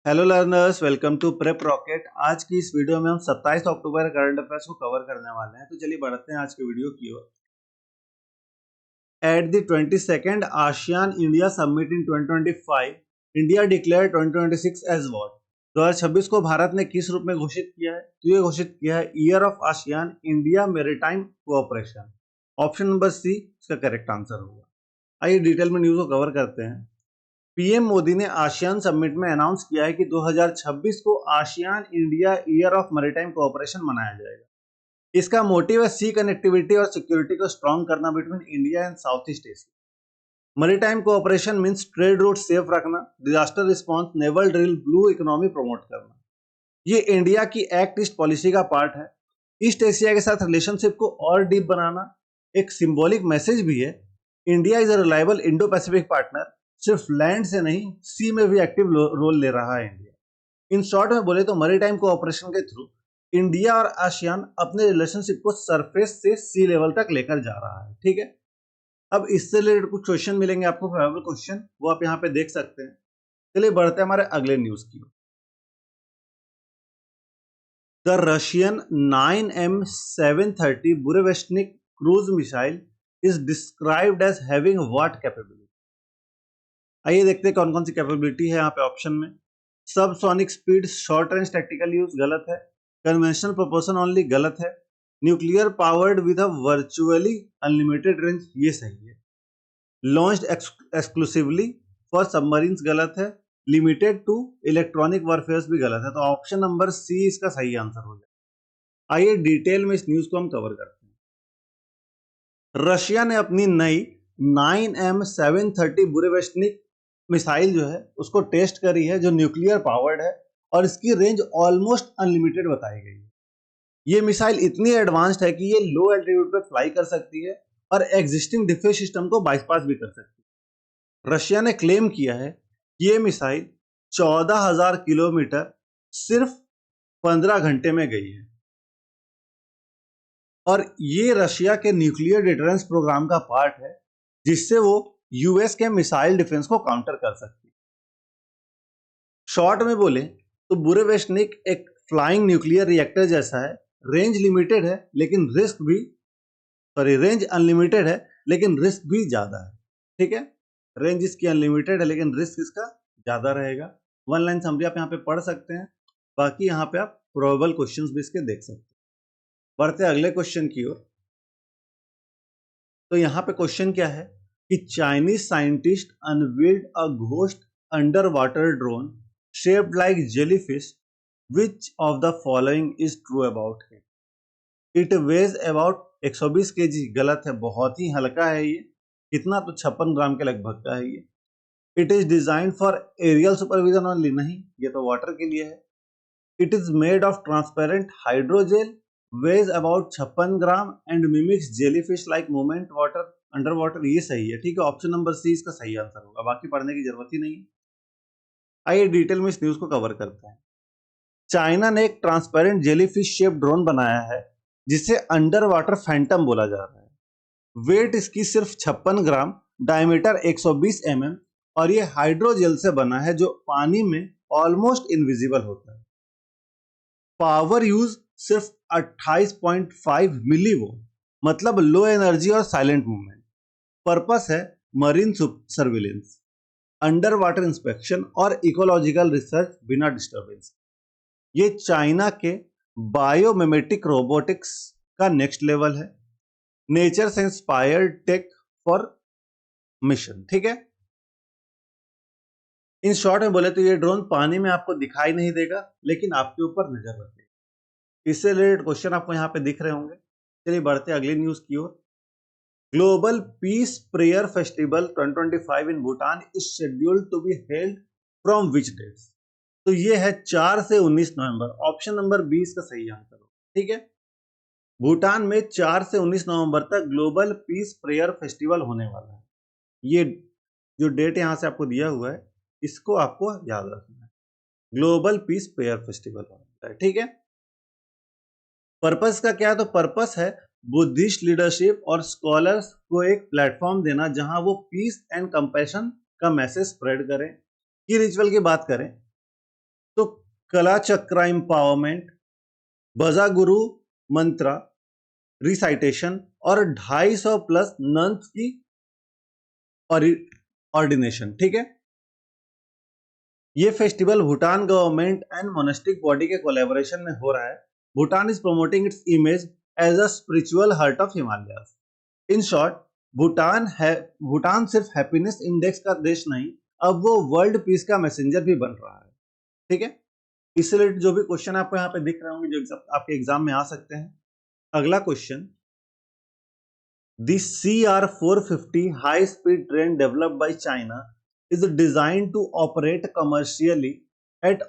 Hello learners, welcome to Prep Rocket. आज की इस वीडियो में हम 27 अक्टूबर करंट अफेयर्स को कवर करने वाले हैं। तो चलिए बढ़ते हैं आज के वीडियो की ओर। At the 22nd ASEAN India summit in 2025 India declare 2026 as what. 2026 को भारत ने किस रूप में घोषित किया है? तो ये घोषित किया है year of ASEAN India maritime cooperation. Option number C इसका करेक्ट आंसर होगा। आइए डिटेल में न्यूज को कवर करते हैं। पीएम मोदी ने आसियान समिट में अनाउंस किया है कि 2026 को ASEAN India year of maritime cooperation मनाया जाएगा। इसका मोटिव है सी कनेक्टिविटी और सिक्योरिटी को स्ट्रॉन्ग करना between India and South East Asia. Maritime cooperation means trade route safe रखना, disaster response, naval drill, blue economy promote करना। ये इंडिया की एक्ट ईस्ट पॉलिसी का पार्ट है। ईस्ट एशिया के साथ रिलेशनशिप को और डीप बनाना एक सिंबॉलिक मैसेज भी है। India is a reliable Indo Pacific partner. सिर्फ लैंड से नहीं, सी में भी एक्टिव रोल ले रहा है इंडिया। इन शॉर्ट में बोले तो मैरीटाइम कोऑपरेशन के थ्रू इंडिया और आसियान अपने रिलेशनशिप को सरफेस से सी लेवल तक लेकर जा रहा है। ठीक है, अब इससे रिलेटेड कुछ क्वेश्चन मिलेंगे आपको, फेवरेबल क्वेश्चन, वो आप यहाँ पे देख सकते हैं। चलिए बढ़ते हैं हमारे अगले न्यूज की ओर। The Russian 9M730 Burevestnik cruise missile is described as having what capability. आइए देखते हैं कौन कौन सी कैपेबिलिटी है यहाँ पे ऑप्शन में। Subsonic speed, short range tactical use गलत है। कन्वेंशनल प्रोपोर्शन ओनली गलत है। Nuclear powered with a virtually unlimited range ये सही है। लॉन्च्ड एक्सक्लूसिवली फॉर सबमरीन्स गलत है। लिमिटेड टू इलेक्ट्रॉनिक वॉरफेयर भी गलत है। तो ऑप्शन नंबर सी इसका सही आंसर हो जाए। आइए डिटेल में इस न्यूज को हम कवर करते हैं। रशिया ने अपनी नई 9M730 बुरेवेस्टनिक मिसाइल जो है उसको टेस्ट करी है, जो न्यूक्लियर पावर्ड है और इसकी रेंज ऑलमोस्ट अनलिमिटेड बताई गई है। ये मिसाइल इतनी एडवांस्ड है कि ये लो एल्टीट्यूड पर फ्लाई कर सकती है और एग्जिस्टिंग डिफेंस सिस्टम को बाईपास भी कर सकती है। रशिया ने क्लेम किया है कि ये मिसाइल 14,000 किलोमीटर सिर्फ 15 घंटे में गई है और ये रशिया के न्यूक्लियर डिटरेंस प्रोग्राम का पार्ट है, जिससे वो यूएस के मिसाइल डिफेंस को काउंटर कर सकती है। शॉर्ट में बोले तो बुरेवेस्टनिक एक फ्लाइंग न्यूक्लियर रिएक्टर जैसा है। रेंज लिमिटेड है लेकिन रिस्क भी, रेंज अनलिमिटेड है लेकिन रिस्क भी ज्यादा है। ठीक है, रेंज इसकी अनलिमिटेड है लेकिन रिस्क इसका ज्यादा रहेगा। वन लाइन समरी आप यहाँ पे पढ़ सकते हैं, बाकी यहाँ पे आप प्रोबेबल क्वेश्चंस भी इसके देख सकते हैं। बढ़ते अगले क्वेश्चन की ओर। तो यहाँ पे क्वेश्चन क्या है कि Chinese scientist unveiled a ghost under water drone shaped like jellyfish. Which of the following is true about it? It weighs about 120 kg। गलत है, बहुत ही हल्का है ये। कितना? तो 56 ग्राम के लगभग का है ये। It is designed for aerial supervision only। नहीं, ये तो वाटर के लिए है। It is made of transparent hydrogel, weighs about 56 gram and mimics jellyfish like movement water under water. ये सही है। ठीक है, ऑप्शन नंबर सी इसका सही आंसर होगा, बाकी पढ़ने की जरूरत ही नहीं है। आइए डिटेल में इस न्यूज को कवर करते हैं। चाइना ने एक ट्रांसपेरेंट जेलीफिश शेप ड्रोन बनाया है जिसे अंडर वाटर फैंटम बोला जा रहा है। वेट इसकी सिर्फ 56 ग्राम, डायमीटर 120 mm और ये हाइड्रोजेल से बना है जो पानी में ऑलमोस्ट इनविजिबल होता है। पावर यूज सिर्फ 28.5 मिलीवोल्ट, मतलब लो एनर्जी और साइलेंट मूवमेंट। पर्पस है marine surveillance, under water inspection और इकोलॉजिकल रिसर्च बिना डिस्टर्बेंस। ये चाइना के बायोमिमेटिक रोबोटिक्स का नेक्स्ट लेवल है। नेचर से इंस्पायर्ड टेक फॉर मिशन। ठीक है, इन शॉर्ट में बोले तो ये ड्रोन पानी में आपको दिखाई नहीं देगा लेकिन आपके ऊपर नजर रखेगा। इससे रिलेटेड क्वेश्चन आपको यहाँ पे दिख रहे होंगे। चलिए बढ़ते अगली न्यूज की ओर। Global peace prayer festival 2025 in Bhutan is scheduled to be held from which dates. तो ये है 4 से 19 नवंबर। ऑप्शन नंबर 20 का सही आंसर हो। ठीक है, भूटान में 4 से 19 नवंबर तक ग्लोबल पीस प्रेयर फेस्टिवल होने वाला है। ये जो डेट यहां से आपको दिया हुआ है इसको आपको याद रखना है। ग्लोबल पीस प्रेयर फेस्टिवल होता है। ठीक है, पर्पस का क्या है? तो पर्पस है बुद्धिस्ट लीडरशिप और स्कॉलर्स को एक प्लेटफॉर्म देना जहां वो पीस एंड कंपैशन का मैसेज स्प्रेड करें। की रिचुअल की बात करें कला चक्रा एम्पावरमेंट, बजा गुरु मंत्रा रिसाइटेशन और 250 प्लस नन्स की ऑर्डिनेशन। ठीक है, ये festival Bhutan government and monastic body के कोलैबोरेशन में हो रहा है। Bhutan is promoting its image as a spiritual heart of Himalayas. In short, Bhutan सिर्फ हैप्पीनेस इंडेक्स का देश नहीं, अब वो वर्ल्ड पीस का मैसेंजर भी बन रहा है। ठीक है, इससे रिलेटेड जो भी क्वेश्चन आपको यहाँ पे दिख रहे होंगे जो आपके एग्जाम में आ सकते हैं। अगला question, the CR450 high speed train developed by China is designed to operate commercially at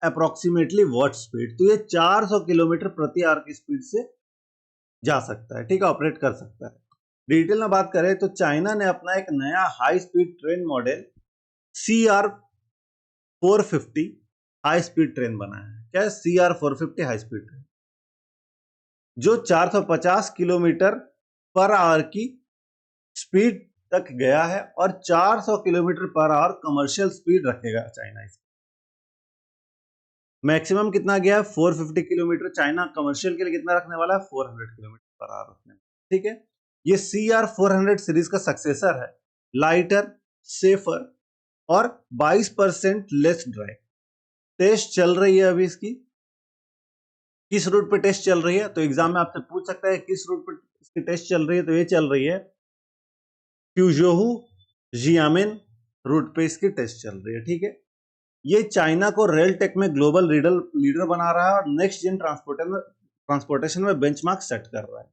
approximately what speed। तो ये 400 किलोमीटर प्रति आवर की स्पीड से जा सकता है। ठीक है, ऑपरेट कर सकता है। डिटेल में बात करें तो चाइना ने अपना एक नया high speed train model CR450 high speed train बनाया है। क्या है CR450 हाई स्पीड ट्रेन, जो 450 किलोमीटर पर आवर की स्पीड तक गया है और 400 kilometre per hour commercial speed रखेगा चाइना। मैक्सिमम कितना गया है 450 किलोमीटर, चाइना कमर्शियल के लिए कितना रखने वाला है 400 किलोमीटर पर आवर रखने। ठीक है, ये CR400 सीरीज का सक्सेसर है, लाइटर, सेफर और 22% लेस ड्राइव। टेस्ट चल रही है अभी इसकी। किस रूट पे टेस्ट चल रही है, तो एग्जाम में आपसे पूछ सकता है किस रूट पे इसकी टेस्ट चल रही है, तो ये चल रही है फ्यूजोहू जियामिन रूट पे इसकी टेस्ट चल रही है। ठीक है, ये चाइना को रेल टेक में ग्लोबल लीडर बना रहा है और नेक्स्ट जेन ट्रांसपोर्टेशन में बेंचमार्क सेट कर रहा है।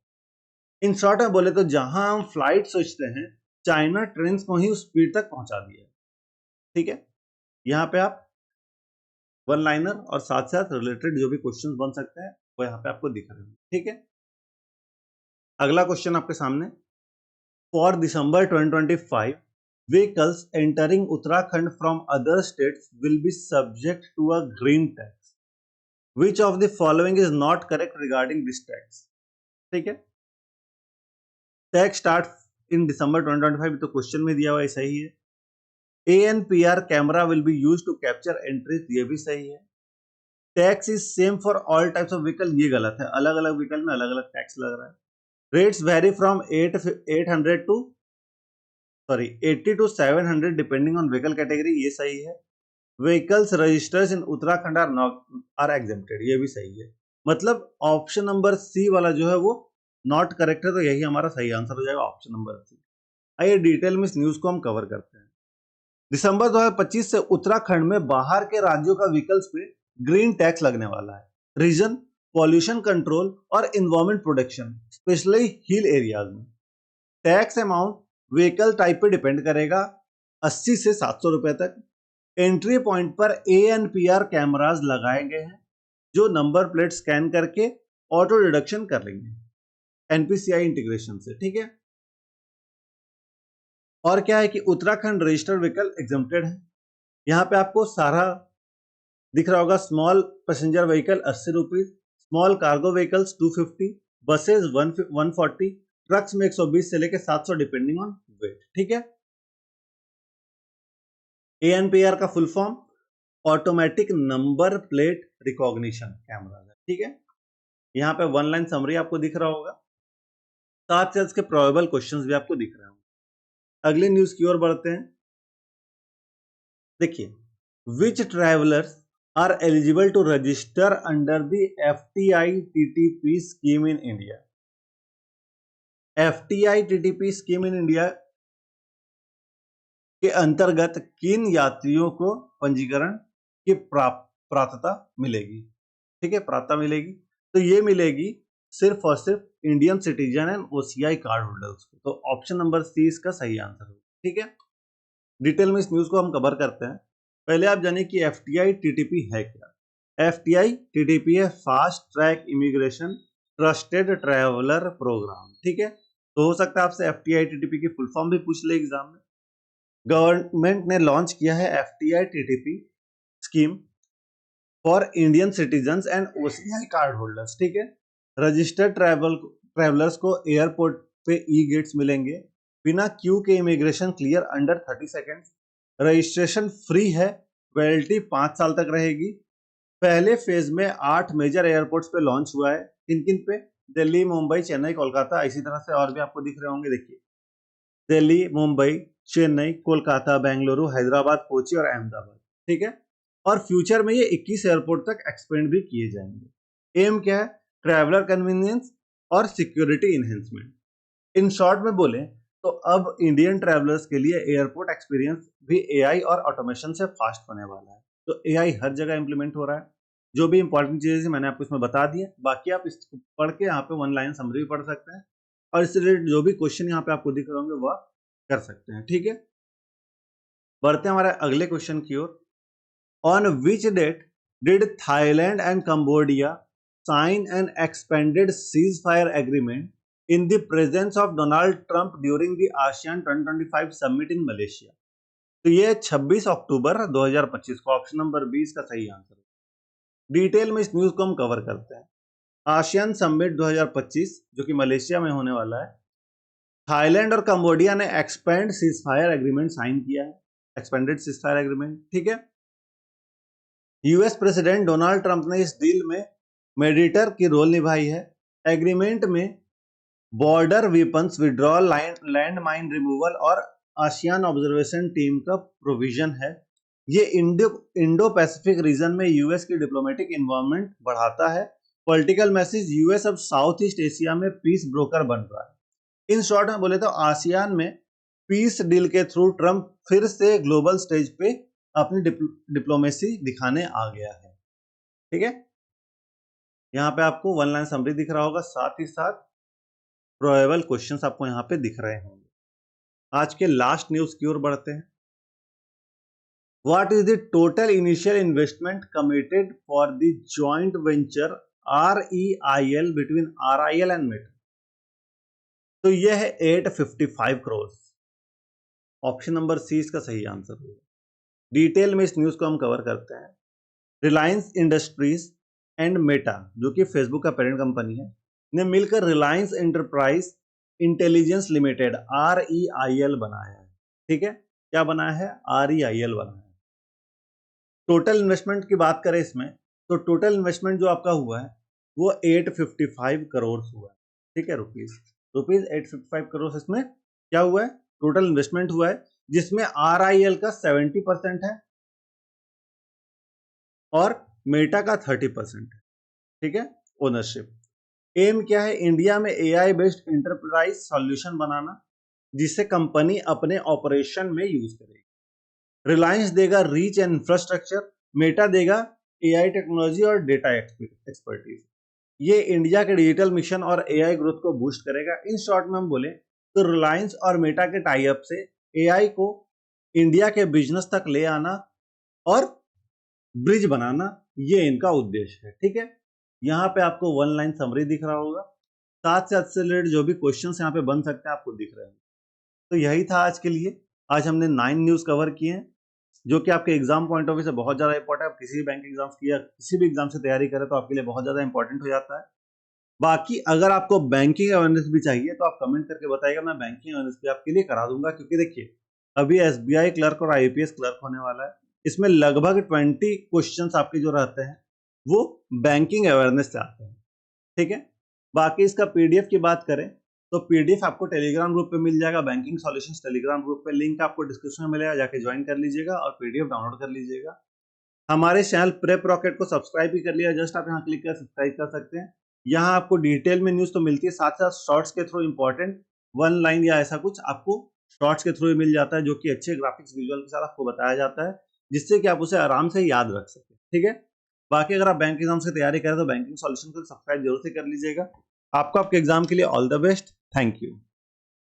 इन शॉर्ट में बोले तो जहां हम फ्लाइट सोचते हैं, चाइना ट्रेन को ही उस स्पीड तक पहुंचा दिया है। ठीक है, यहाँ पे आप वन लाइनर और साथ साथ रिलेटेड जो भी क्वेश्चंस बन सकते हैं वो यहाँ पे आपको दिख रहे हैं। ठीक है, अगला क्वेश्चन आपके सामने, for December 2025 vehicles entering Uttarakhand from other states will be subject to a green tax. Which of the following is not correct regarding this tax? ठीक है, टैक्स स्टार्ट इन दिसंबर 2025, तो क्वेश्चन में दिया हुआ है, सही है। ANPR camera will be use to capture entries, ये भी सही है। Tax is same for all types of vehicle, ये गलत है, अलग अलग व्हीकल में अलग अलग टैक्स लग रहा है। Rates vary from 80 to 700 depending on vehicle category, ये सही है। Vehicles registers in Uttarakhand are exempted, ये भी सही है। मतलब ऑप्शन नंबर सी वाला जो है वो नॉट करेक्ट है, तो यही हमारा सही आंसर हो जाएगा, ऑप्शन नंबर सी। आइए डिटेल में इस न्यूज को हम कवर करते हैं। दिसंबर 2025 से उत्तराखंड में बाहर के राज्यों का व्हीकल्स पे ग्रीन टैक्स लगने वाला है। रीजन, पॉल्यूशन कंट्रोल और इन्वायरमेंट प्रोटेक्शन, स्पेशली हिल एरियाज में। टैक्स अमाउंट व्हीकल टाइप पे डिपेंड करेगा, 80 से 700 रुपए तक। एंट्री पॉइंट पर ANPR कैमरास लगाए गए हैं जो नंबर प्लेट स्कैन करके ऑटो डिडक्शन कर लेंगे NPCI इंटीग्रेशन से। ठीक है, और क्या है कि उत्तराखंड रजिस्टर्ड व्हीकल एग्जेम्प्टेड है। यहाँ पे आपको सारा दिख रहा होगा। Small passenger vehicle 80 rupees, small cargo vehicles 250, buses 140, trucks में 120 से लेकर 700 डिपेंडिंग ऑन वेट। ठीक है, ANPR का full form automatic number plate recognition camera है। ठीक है, यहाँ पे वन लाइन समरी आपको दिख रहा होगा, साथ साथ इसके प्रोबेबल क्वेश्चंस भी आपको दिख रहे होंगे। अगले न्यूज की ओर बढ़ते हैं। देखिए, which travellers are eligible to register under the FTI TTP scheme in India. FTI TTP scheme in India के अंतर्गत किन यात्रियों को पंजीकरण की प्राप्यता मिलेगी। ठीक है, प्राप्यता मिलेगी, तो ये मिलेगी सिर्फ और सिर्फ Indian citizen and OCI card holders को। तो ऑप्शन नंबर सी इसका सही आंसर होगा। ठीक है, डिटेल में इस न्यूज को हम कवर करते हैं। पहले आप जानिए कि FTI TTP है क्या। FTI TTP है fast track immigration trusted traveller program. ठीक है, तो हो सकता है आपसे FTI TTP की फुल फॉर्म भी पूछ ले एग्जाम में। गवर्नमेंट ने लॉन्च किया है FTI TTP scheme for Indian citizens and OCI card holders. ठीक है, रजिस्टर्ड ट्रैवलर्स को एयरपोर्ट पे गेट्स मिलेंगे, बिना क्यू के immigration clear under 30 seconds, registration free है, वैलिडिटी 5 साल तक रहेगी, पहले फेज में 8 मेजर एयरपोर्ट्स पे लॉन्च हुआ है। किन किन पे? दिल्ली, मुंबई, चेन्नई, कोलकाता। इसी तरह से और भी आपको दिख रहे होंगे, देखिए दिल्ली, मुंबई, चेन्नई, कोलकाता, बेंगलुरु, हैदराबाद, कोची और अहमदाबाद। ठीक है, और फ्यूचर में ये 21 एयरपोर्ट तक एक्सपेंड भी किए जाएंगे। एम क्या है? ट्रैवलर कन्वीनियंस और सिक्योरिटी इनहेंसमेंट। इन शॉर्ट में बोले तो अब इंडियन ट्रैवलर्स के लिए एयरपोर्ट एक्सपीरियंस भी एआई और ऑटोमेशन से फास्ट होने वाला है। तो एआई हर जगह इंप्लीमेंट हो रहा है। जो भी इंपॉर्टेंट चीजें मैंने आपको इसमें बता दी है, बाकी आप इसको पढ़ के यहाँ पे वन लाइन समरी भी पढ़ सकते हैं और इससे रिलेटेड जो भी क्वेश्चन यहाँ पे आपको दिख रहे होंगे वह कर सकते हैं। ठीक है, बढ़ते हैं हमारे अगले क्वेश्चन की ओर। On which date did Thailand and Cambodia sign an expanded ceasefire agreement in the presence of Donald Trump during the ASEAN 2025 summit in Malaysia? तो ये 26 अक्टूबर 2025 को ऑप्शन नंबर 20 का सही आंसर है। डिटेल में इस न्यूज को हम कवर करते हैं। आसियान समिट 2025 जो कि मलेशिया में होने वाला है, थाईलैंड और कंबोडिया ने एक्सपेंड सीजफायर एग्रीमेंट साइन किया है। एक्सपेंडेड सीजफायर एग्रीमेंट, ठीक है। यूएस प्रेसिडेंट डोनाल्ड ट्रंप ने इस डील में मेडिएटर की रोल निभाई है। एग्रीमेंट में border weapons withdrawal, land mine removal और आसियान ऑब्जर्वेशन टीम का प्रोविजन है। ये इंडो पैसिफिक रीजन में यूएस की डिप्लोमेटिक इन्वॉल्वमेंट बढ़ाता है। पॉलिटिकल मैसेज, यूएस अब साउथ ईस्ट एशिया में पीस ब्रोकर बन रहा है। इन शॉर्ट में बोले तो आसियान में पीस डील के थ्रू ट्रंप फिर से ग्लोबल स्टेज पे अपनी डिप्लोमेसी दिखाने आ गया है। ठीक है, यहाँ पे आपको वन लाइन समरी दिख रहा होगा, साथ ही साथ प्रोबेबल क्वेश्चंस आपको यहाँ पे दिख रहे होंगे। आज के लास्ट न्यूज की ओर बढ़ते हैं। What is the total initial investment committed for the joint venture REIL between RIL and Meta? तो यह है 855 करोड़। ऑप्शन नंबर सी इसका सही आंसर होगा। डिटेल में इस न्यूज को हम कवर करते हैं। रिलायंस इंडस्ट्रीज एंड मेटा, जो कि फेसबुक का पेरेंट कंपनी है, ने मिलकर Reliance enterprise intelligence limited REIL बनाया है। ठीक है, क्या बनाया है? REIL बनाया है। टोटल इन्वेस्टमेंट की बात करें इसमें, तो टोटल इन्वेस्टमेंट जो आपका हुआ है वो 855 करोड़ हुआ है। ठीक है, रुपीज 855 करोड़ इसमें क्या हुआ है? टोटल इन्वेस्टमेंट हुआ है, जिसमें RIL का 70% है और मेटा का 30% है। ठीक है, ओनरशिप। एम क्या है? इंडिया में AI बेस्ड इंटरप्राइज सॉल्यूशन बनाना, जिसे कंपनी अपने ऑपरेशन में यूज करेगी। रिलायंस देगा रीच एंड इंफ्रास्ट्रक्चर, मेटा देगा AI टेक्नोलॉजी और डेटा एक्सपर्टीज। ये इंडिया के डिजिटल मिशन और AI ग्रोथ को बूस्ट करेगा। इन शॉर्ट में हम बोले तो रिलायंस और मेटा के टाई अप से AI को इंडिया के बिजनेस तक ले आना और ब्रिज बनाना, ये इनका उद्देश्य है। ठीक है, यहाँ पे आपको वन लाइन समरी दिख रहा होगा, साथ से रिलेटेड जो भी क्वेश्चंस यहाँ पे बन सकते हैं आपको दिख रहे हैं। तो यही था आज के लिए। आज हमने 9 न्यूज कवर किए हैं, जो कि आपके एग्जाम पॉइंट ऑफ व्यू से बहुत ज्यादा इंपॉर्टेंट है। आप किसी भी बैंक एग्जाम्स की या किसी भी एग्जाम से तैयारी करें तो आपके लिए बहुत ज्यादा इंपॉर्टेंट हो जाता है। बाकी अगर आपको बैंकिंग अवेयरनेस भी चाहिए तो आप कमेंट करके बताइएगा, मैं बैंकिंग अवेयरनेस भी आपके लिए करा दूंगा। क्योंकि देखिए अभी SBI क्लर्क और IPS क्लर्क होने वाला है, इसमें लगभग 20 क्वेश्चंस आपके जो रहते हैं वो बैंकिंग अवेयरनेस से आते हैं। ठीक है, बाकी इसका PDF की बात करें तो PDF आपको टेलीग्राम ग्रुप पे मिल जाएगा, बैंकिंग सॉल्यूशंस टेलीग्राम ग्रुप पे, लिंक आपको डिस्क्रिप्शन में मिलेगा, जाके ज्वाइन कर लीजिएगा और PDF डाउनलोड कर लीजिएगा। हमारे चैनल प्रेप रॉकेट को सब्सक्राइब भी कर लिया, जस्ट आप यहाँ क्लिक कर सब्सक्राइब कर सकते हैं। यहाँ आपको डिटेल में न्यूज तो मिलती है, साथ साथ शॉर्ट्स के थ्रू इंपॉर्टेंट वन लाइन या ऐसा कुछ आपको शॉर्ट्स के थ्रू मिल जाता है, जो कि अच्छे ग्राफिक्स विजुअल के साथ आपको बताया जाता है, जिससे कि आप उसे आराम से याद रख सकें। ठीक है, बाकी अगर आप बैंक एग्जाम से तैयारी करें तो बैंकिंग सॉल्यूशन को सब्सक्राइब जरूर से कर लीजिएगा। आपको आपके एग्जाम के लिए all the best. Thank you.